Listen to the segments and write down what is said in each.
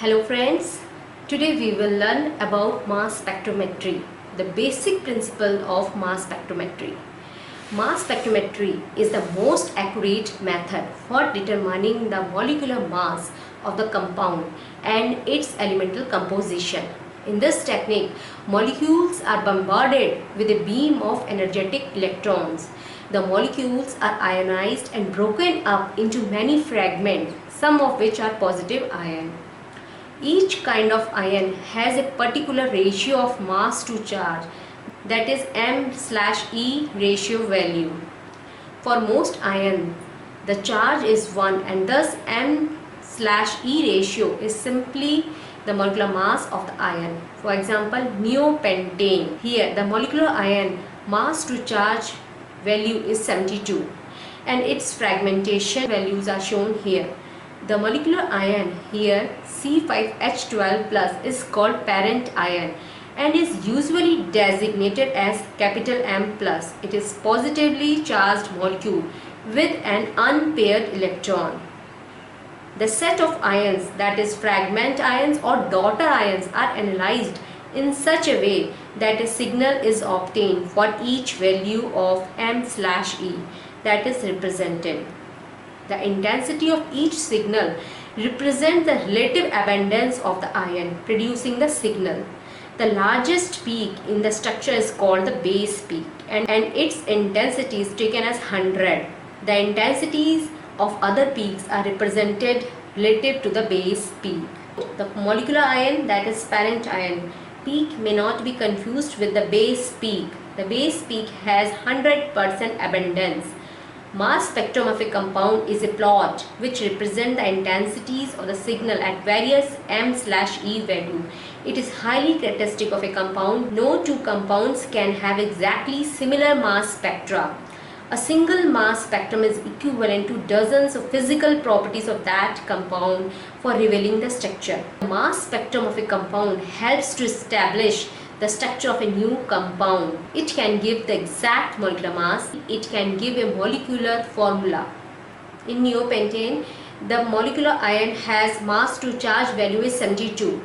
Hello friends, today we will learn about mass spectrometry, the basic principle of mass spectrometry. Mass spectrometry is the most accurate method for determining the molecular mass of the compound and its elemental composition. In this technique, molecules are bombarded with a beam of energetic electrons. The molecules are ionized and broken up into many fragments, some of which are positive ion. Each kind of ion has a particular ratio of mass to charge, that is m/e ratio value. For most ions, the charge is 1 and thus m/e ratio is simply the molecular mass of the ion. For example, neopentane. Here the molecular ion mass to charge value is 72 and its fragmentation values are shown here. The molecular ion here C5H12 plus is called parent ion and is usually designated as capital M plus. It is positively charged molecule with an unpaired electron. The set of ions, that is fragment ions or daughter ions, are analyzed in such a way that a signal is obtained for each value of m/e that is represented. The intensity of each signal represents the relative abundance of the ion producing the signal. The largest peak in the structure is called the base peak and its intensity is taken as 100. The intensities of other peaks are represented relative to the base peak. The molecular ion, that is parent ion, peak may not be confused with the base peak. The base peak has 100% abundance. Mass spectrum of a compound is a plot which represents the intensities of the signal at various m/e value. It is highly characteristic of a compound. No two compounds can have exactly similar mass spectra. A single mass spectrum is equivalent to dozens of physical properties of that compound for revealing the structure. The mass spectrum of a compound helps to establish the structure of a new compound. It can give the exact molecular mass. It can give a molecular formula. In neopentane, the molecular ion has mass to charge value is 72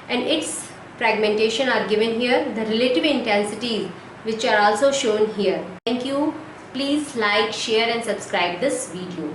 and its fragmentation are given here. The relative intensities which are also shown here. Thank you. Please like, share and subscribe this video.